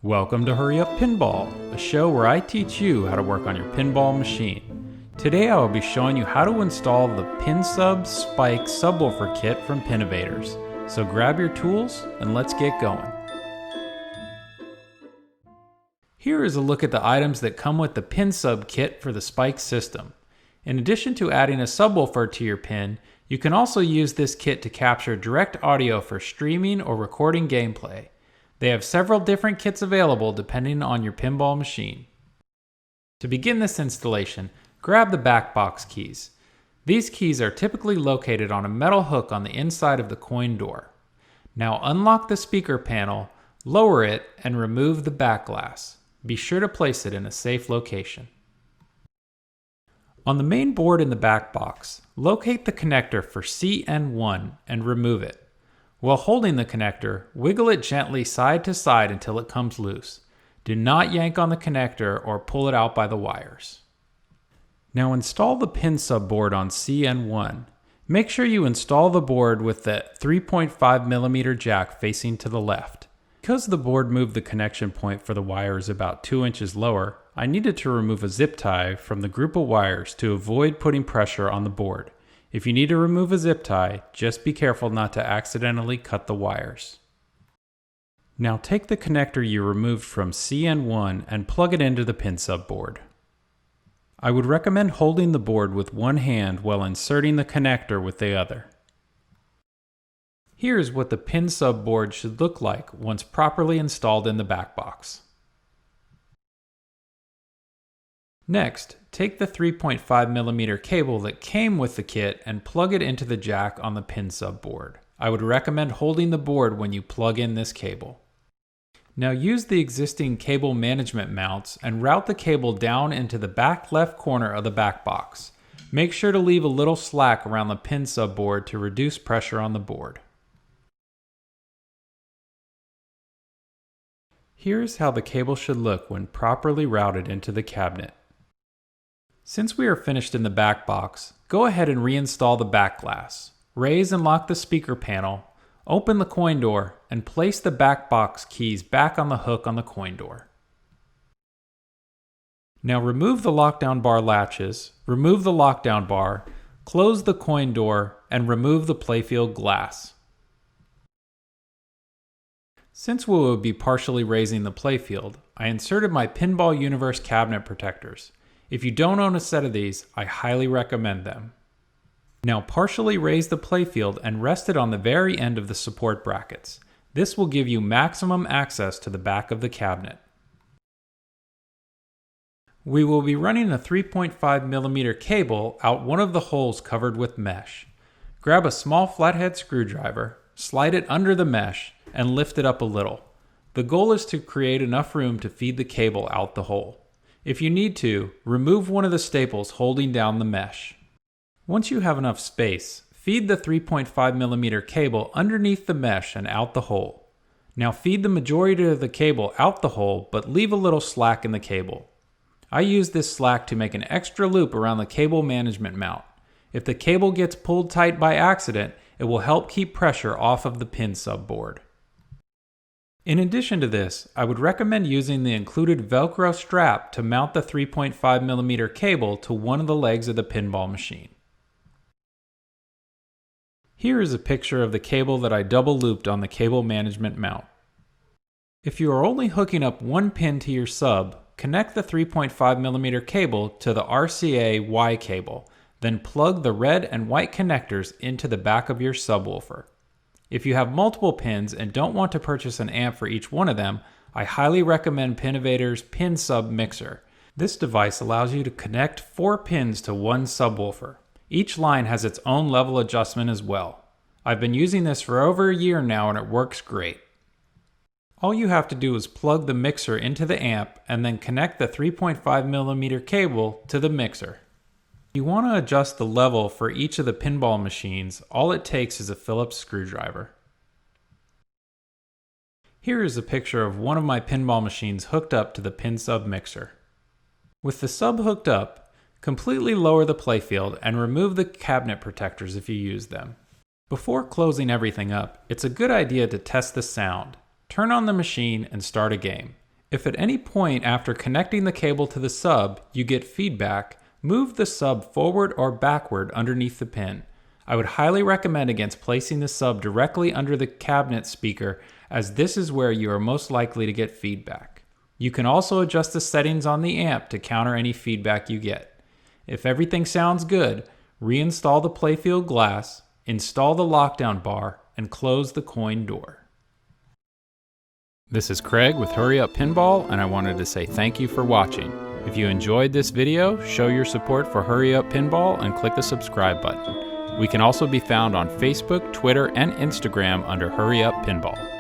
Welcome to Hurry Up Pinball, a show where I teach you how to work on your pinball machine. Today I will be showing you how to install the Pinsub SPIKE Subwoofer Kit from Pinnovators. So grab your tools and let's get going. Here is a look at the items that come with the Pinsub kit for the SPIKE system. In addition to adding a subwoofer to your pin, you can also use this kit to capture direct audio for streaming or recording gameplay. They have several different kits available depending on your pinball machine. To begin this installation, grab the backbox keys. These keys are typically located on a metal hook on the inside of the coin door. Now unlock the speaker panel, lower it, and remove the back glass. Be sure to place it in a safe location. On the main board in the backbox, locate the connector for CN1 and remove it. While holding the connector, wiggle it gently side to side until it comes loose. Do not yank on the connector or pull it out by the wires. Now install the Pinsub board on CN1. Make sure you install the board with the 3.5mm jack facing to the left. Because the board moved the connection point for the wires about 2 inches lower, I needed to remove a zip tie from the group of wires to avoid putting pressure on the board. If you need to remove a zip tie, just be careful not to accidentally cut the wires. Now take the connector you removed from CN1 and plug it into the Pinsub board. I would recommend holding the board with one hand while inserting the connector with the other. Here's what the Pinsub board should look like once properly installed in the backbox. Next, take the 3.5mm cable that came with the kit and plug it into the jack on the Pinsub board. I would recommend holding the board when you plug in this cable. Now use the existing cable management mounts and route the cable down into the back left corner of the backbox. Make sure to leave a little slack around the Pinsub board to reduce pressure on the board. Here's how the cable should look when properly routed into the cabinet. Since we are finished in the back box, go ahead and reinstall the back glass. Raise and lock the speaker panel, open the coin door, and place the back box keys back on the hook on the coin door. Now remove the lockdown bar latches, remove the lockdown bar, close the coin door, and remove the playfield glass. Since we will be partially raising the playfield, I inserted my Pinball Universe cabinet protectors. If you don't own a set of these, I highly recommend them. Now partially raise the playfield and rest it on the very end of the support brackets. This will give you maximum access to the back of the cabinet. We will be running a 3.5mm cable out one of the holes covered with mesh. Grab a small flathead screwdriver, slide it under the mesh, and lift it up a little. The goal is to create enough room to feed the cable out the hole. If you need to, remove one of the staples holding down the mesh. Once you have enough space, feed the 3.5mm cable underneath the mesh and out the hole. Now feed the majority of the cable out the hole, but leave a little slack in the cable. I use this slack to make an extra loop around the cable management mount. If the cable gets pulled tight by accident, it will help keep pressure off of the Pinsub board. In addition to this, I would recommend using the included Velcro strap to mount the 3.5mm cable to one of the legs of the pinball machine. Here is a picture of the cable that I double looped on the cable management mount. If you are only hooking up one pin to your sub, connect the 3.5mm cable to the RCA Y cable, then plug the red and white connectors into the back of your subwoofer. If you have multiple pins and don't want to purchase an amp for each one of them, I highly recommend Pinnovators' PinSub Mixer. This device allows you to connect 4 pins to one subwoofer. Each line has its own level adjustment as well. I've been using this for over a year now and it works great. All you have to do is plug the mixer into the amp and then connect the 3.5mm cable to the mixer. If you want to adjust the level for each of the pinball machines, all it takes is a Phillips screwdriver. Here is a picture of one of my pinball machines hooked up to the Pinsub mixer. With the sub hooked up, completely lower the playfield and remove the cabinet protectors if you use them. Before closing everything up, it's a good idea to test the sound. Turn on the machine and start a game. If at any point after connecting the cable to the sub you get feedback, move the sub forward or backward underneath the pin. I would highly recommend against placing the sub directly under the cabinet speaker, as this is where you are most likely to get feedback. You can also adjust the settings on the amp to counter any feedback you get. If everything sounds good, reinstall the playfield glass, install the lockdown bar, and close the coin door. This is Craig with Hurry Up Pinball, and I wanted to say thank you for watching. If you enjoyed this video, show your support for Hurry Up Pinball and click the subscribe button. We can also be found on Facebook, Twitter, and Instagram under Hurry Up Pinball.